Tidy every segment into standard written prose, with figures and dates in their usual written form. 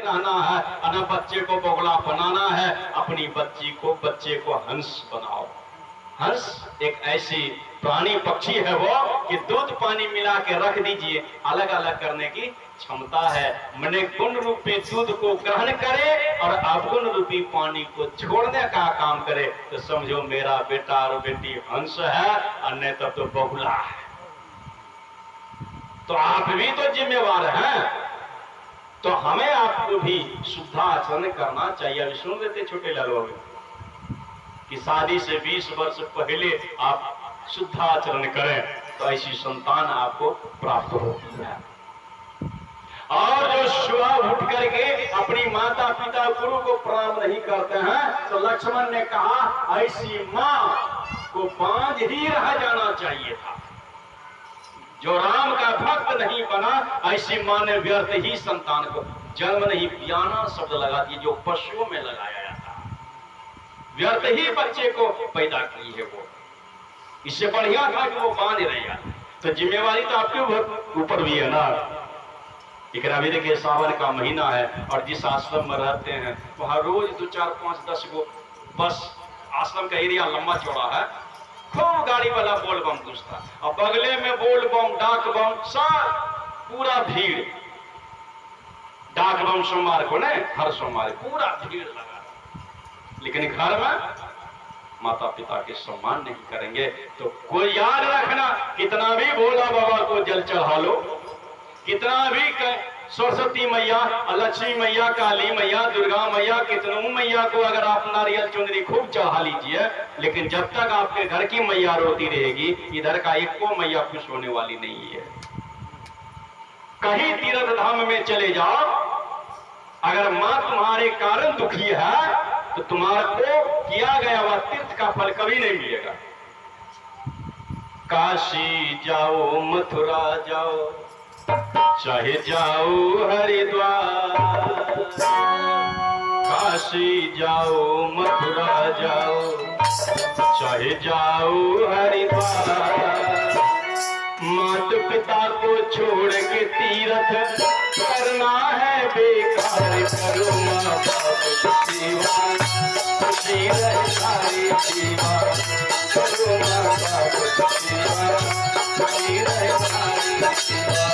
कहना है, न बच्चे को बगुला बनाना है, अपनी बच्चे को हंस बनाओ। हंस एक ऐसी प्राणी पक्षी है वो कि दूध पानी मिला के रख दीजिए, अलग अलग करने की क्षमता है। मैंने गुण रूपी दूध को ग्रहण करे और अवगुण रूपी पानी को छोड़ने का काम करे, तो समझो मेरा बेटा और बेटी हंस है, अन्य तब तो बगुला है। तो आप भी तो जिम्मेवार हैं, तो हमें आपको भी शुद्धाचरण करना चाहिए। अभी सुन लेते छोटे लालू कि शादी से 20 वर्ष पहले आप शुद्धाचरण करें तो ऐसी संतान आपको प्राप्त होती है। और जो सुबह उठ करके अपनी माता पिता गुरु को प्रणाम नहीं करते हैं, तो लक्ष्मण ने कहा ऐसी मां को बांझ ही रह जाना चाहिए था। जो राम का भक्त नहीं बना, ऐसी मां ने व्यर्थ ही संतान को जन्म नहीं, पियाना शब्द लगा दिए जो पशुओं में लगाया जाता, व्यर्थ ही बच्चे को पैदा की है वो। इससे बढ़िया था कि वो बांध रहेगा। तो जिम्मेवारी तो आपके ऊपर भी है ना। इकरा भी देखिए, सावन का महीना है और जिस आश्रम में रहते हैं वहां रोज 2, 4, 5, 10 को बस, आश्रम का एरिया लंबा चौड़ा है, खूब गाड़ी वाला बोल बम घुसता, और बगले में बोल बम, डाक बम, सब पूरा भीड़। डाक बम सोमवार को नहीं, हर सोमवार पूरा भीड़ लगा। लेकिन घर में माता पिता के सम्मान नहीं करेंगे तो कोई याद रखना, कितना भी भोला बाबा को जल चढ़ा लो, कितना भी सरस्वती मैया, लक्ष्मी मैया, काली मैया, दुर्गा मैया, कितनों मैया को अगर आप नारियल चुनरी खूब चढ़ा लीजिए, लेकिन जब तक आपके घर की मैया रोती रहेगी, इधर का एक को मैया खुश होने वाली नहीं है। कहीं तीर्थ धाम में चले जाओ, अगर मां तुम्हारे कारण दुखी है तो तुम्हारे को किया गया वह तीर्थ का फल कभी नहीं मिलेगा। काशी जाओ, मथुरा जाओ, चाहे जाओ हरिद्वार, काशी जाओ, मथुरा जाओ, चाहे जाओ हरिद्वार, माता पिता को छोड़ के तीर्थ करना है बेकार, करो माँ बाप की सेवा, खुशी रहे सारी जीवा, करो माँ बाप की सेवा, खुशी रहे सारी जीवा।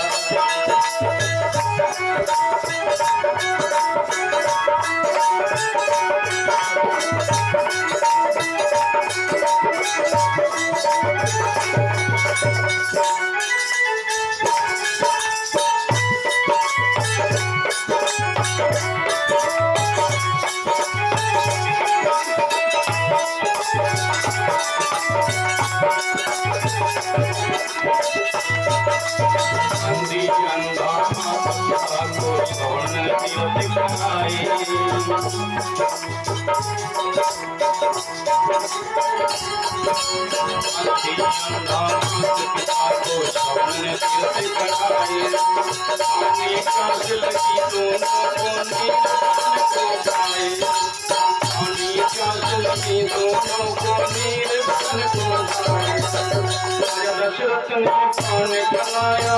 दशरथ ने पान कराया,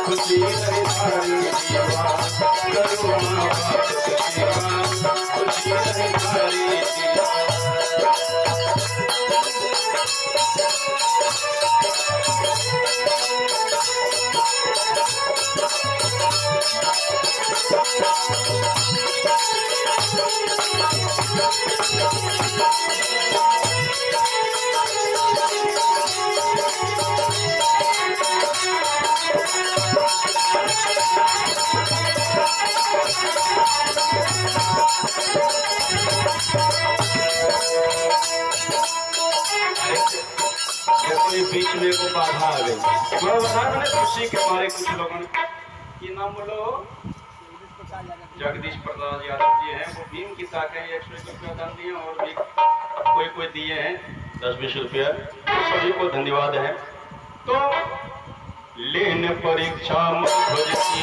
खुशी रहे सारी जीवा, करो माँ बाप की सेवा, खुशी रहे सारी जीवा। कोई बीच में को बाधा आ गई, खुशी के मारे कुछ लोगों ने, ये नाम बोलो, जगदीश प्रसाद यादव जी हैं, वो भीम की ताकत 101 रुपया दान दिए और भी कोई दिए हैं 10-20 रुपया, सभी को धन्यवाद है। तो लेन परीक्षा मध्वज की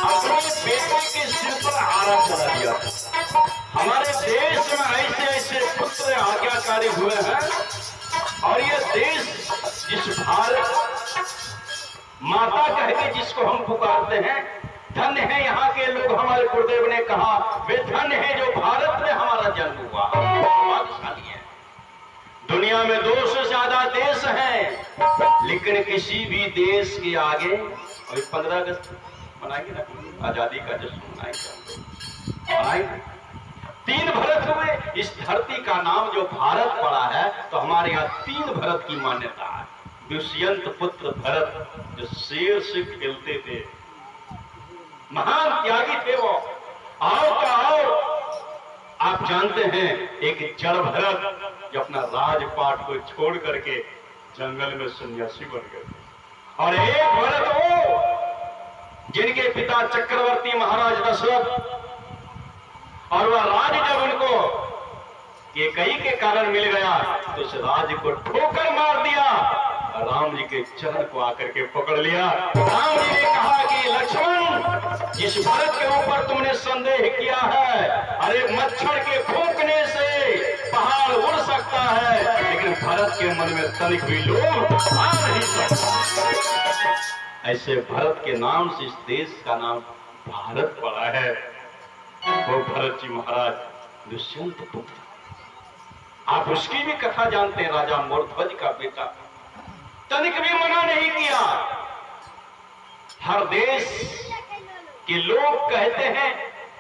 अपने बेटे के सिर पर आरा चढ़ा दिया। हमारे देश में ऐसे आज्ञाकारी हुए हैं। और ये देश जिस भारत माता कह के जिसको हम पुकारते हैं, धन्य है यहाँ के लोग, हमारे गुरुदेव ने कहा वे धन्य है जो भारत में हमारा जन्म हुआ। भाग्यशाली है। दुनिया में 200 से ज्यादा देश हैं, लेकिन किसी भी देश के आगे, अभी 15 अगस्त मनाएंगे ना, आजादी का जश्न मनाएंगे, 3 भारत हुए। इस धरती का नाम जो भारत पड़ा है, तो हमारे यहाँ 3 भारत की मान्यता है। दुष्यंत पुत्र भरत जो शेर से खेलते थे, महान त्यागी थे वो। आओ का आओ, आप जानते हैं एक जड़ भरत जो अपना राजपाट को छोड़ करके जंगल में सन्यासी बन गए, और एक भरत वो जिनके पिता चक्रवर्ती महाराज दशरथ, और वह राज जब उनको केकई के कारण मिल गया तो उस राज को ठोकर मार दिया, राम जी के चरण को आकर के पकड़ लिया। राम जी ने कहा कि लक्ष्मण, जिस भरत के ऊपर तुमने संदेह किया है, अरे मच्छर के फूंकने से पहाड़ उड़ सकता है, लेकिन भरत के मन में तनिक भी लोभ आ नहीं सकता। ऐसे भरत के नाम से इस देश का नाम भारत पड़ा है। वो भरत जी महाराज दुष्यंत पुत्र, आप उसकी भी कथा जानते हैं। राजा मोरध्वज का बेटा, तनिक भी मना नहीं किया। हर देश के लोग कहते हैं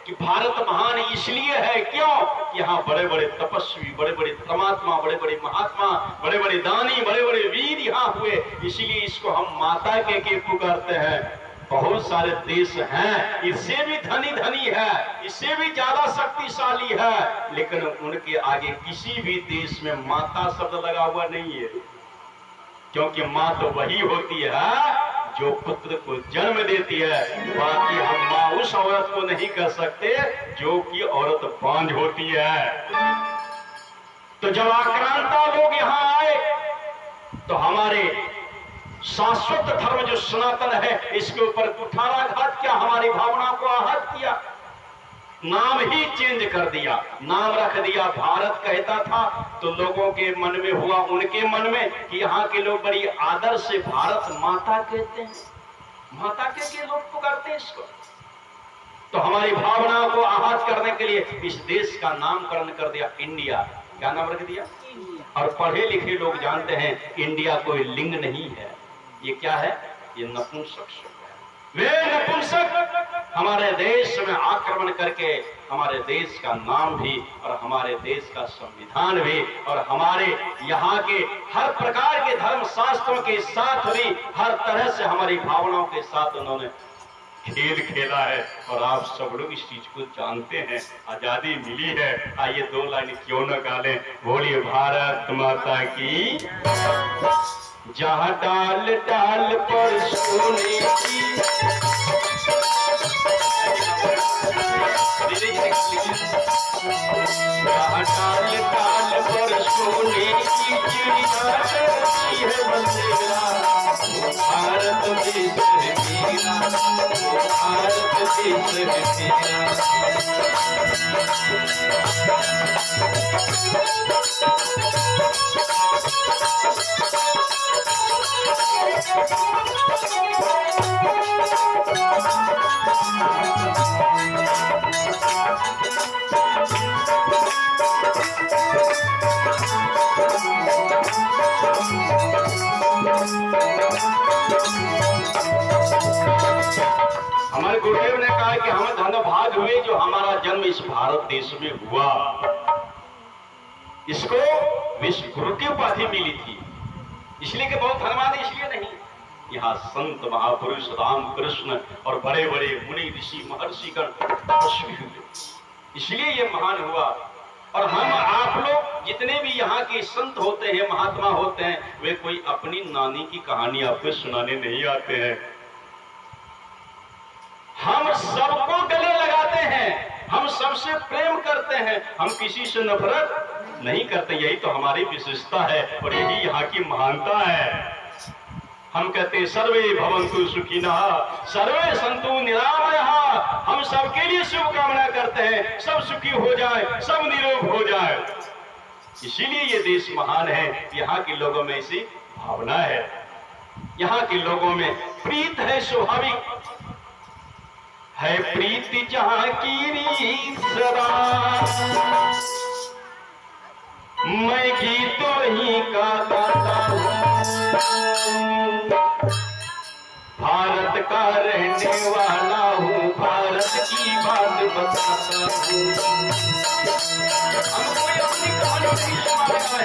कि भारत महान इसलिए है, क्यों? यहाँ बड़े बड़े तपस्वी, बड़े बड़े परमात्मा, बड़े बड़े महात्मा, बड़े बड़े दानी, बड़े बड़े वीर यहाँ हुए, इसीलिए इसको हम माता के पुकारते हैं। बहुत सारे देश हैं, इससे भी धनी धनी है, इससे भी ज्यादा शक्तिशाली है, लेकिन उनके आगे किसी भी देश में माता शब्द लगा हुआ नहीं है। क्योंकि माँ तो वही होती है जो पुत्र को जन्म देती है। बाकी हम माँ उस औरत को नहीं कह सकते जो कि औरत बांझ होती है। तो जब आक्रांता लोग यहाँ आए तो हमारे शाश्वत धर्म जो सनातन है, इसके ऊपर कुठाराघात किया, हमारी भावना को आहत किया, नाम ही चेंज कर दिया, नाम रख दिया भारत कहता था, तो लोगों के मन में हुआ, उनके मन में, कि यहाँ के लोग बड़ी आदर से भारत माता कहते हैं, माता के लोग पुकारते हैं इसको। तो हमारी भावना को आहत करने के लिए इस देश का नामकरण कर दिया इंडिया। क्या नाम रख दिया? और पढ़े लिखे लोग जानते हैं इंडिया कोई लिंग नहीं है, ये क्या है? ये नपुंसक शब्द है। वे नपुंसक हमारे देश में आक्रमण करके हमारे देश का नाम भी और हमारे देश का संविधान भी और हमारे यहाँ के हर प्रकार के धर्म शास्त्रों के साथ भी हर तरह से हमारी भावनाओं के साथ उन्होंने खेल खेला है। और आप सब लोग इस चीज को जानते हैं, आजादी मिली है। आइए 2 लाइन क्यों न गा लें, बोलिए भारत माता की। जहाँ डाल डाल पर सोने की, जहाँ डाल डाल पर सोने की चिड़िया चढ़ती है बंदेरा, भारत देश है मेरा, भारत देश है हमारे गुरुदेव ने कहा कि हम धन्यभाग हुए जो हमारा जन्म इस भारत देश में हुआ। इसको विश्व गुरु की उपाधि मिली थी, इसलिए कि बहुत धर्माद इसलिए नहीं, यहाँ संत महापुरुष राम कृष्ण और बड़े बड़े मुनि ऋषि महर्षिगण तपस्वी हुए, इसलिए ये महान हुआ। और हम आप लोग जितने भी यहाँ के संत होते हैं, महात्मा होते हैं, वे कोई अपनी नानी की कहानी आपको सुनाने नहीं आते हैं। हम सबको गले लगाते हैं, हम सबसे प्रेम करते हैं, हम किसी से नफरत नहीं करते। यही तो हमारी विशेषता है और यही यहाँ की महानता है। हम कहते हैं सर्वे भवन्तु सुखिनः, सर्वे सन्तु निरामयः। हम सबके लिए शुभकामना करते हैं, सब सुखी हो जाए, सब निरोग हो जाए। इसीलिए ये देश महान है। यहाँ के लोगों में ऐसी भावना है, यहाँ के लोगों में प्रीत है, स्वाभाविक है प्रीति जहाँ की रीत सदा। मैं गीतों ही का गाता हूँ, भारत का रहने वाला हूँ, भारत की बात बताता हूँ। हम कोई अपनी कहानी नहीं सुना रहा है।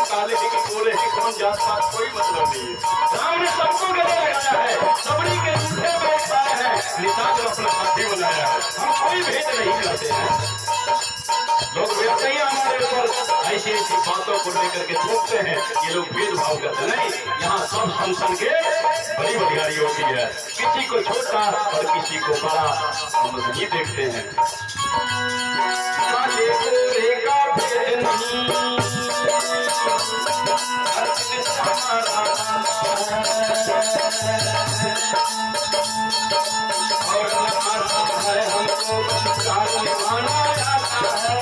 काले के गोरे हैं, कौन जात पात कोई मतलब नहीं है। राम ने सबको गले लगाया है, सबरी के रूठे बैठा है, निशान अपना साथी बनाया है। हम कोई भेद नहीं करते हैं। लोग वैसे ही हमारे ऊपर ऐसी ऐसी बातों को लेकर के थोपते हैं, ये लोग भेदभाव करते नहीं। यहाँ सब संसन के बड़ी बड़ियारी होती है, किसी को छोटा और किसी को बड़ा हम नहीं देखते हैं। काले गोरे का भेद नहीं, और है हमको माना जाता है।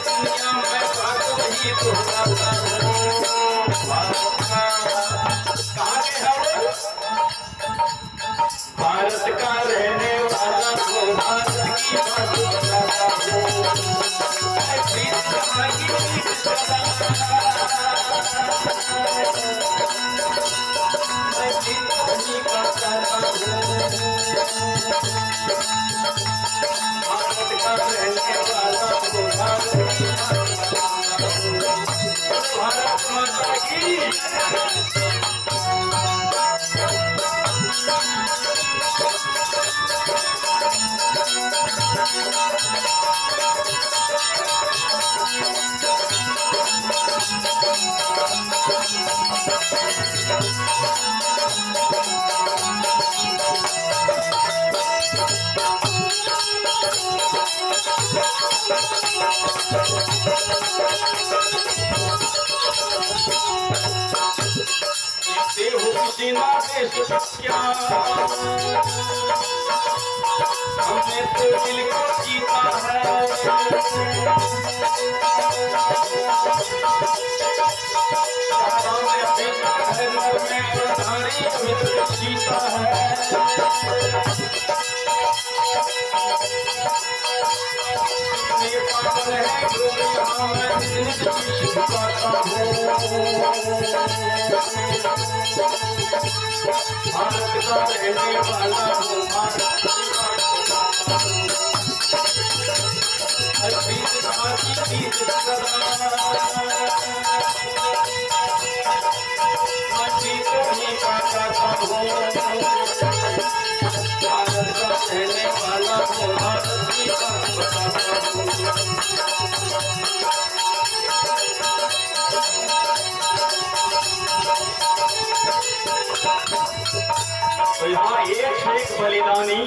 दुनिया में बात वही दोहराता हूँ। भारत का रहने वाला हूँ, भारत की बात बताता हूँ। भारत माता की। हमने तो दिल को जीता है, जीता भारत का रहने वाला हूँ, भारत की तो यहाँ एक से एक बलिदानी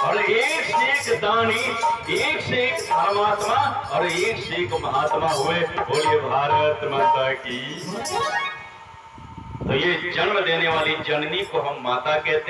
और एक से एक दानी, एक से एक धर्मात्मा और एक से एक महात्मा हुए। बोलिए भारत माता की। तो ये जन्म देने वाली जननी को हम माता कहते हैं।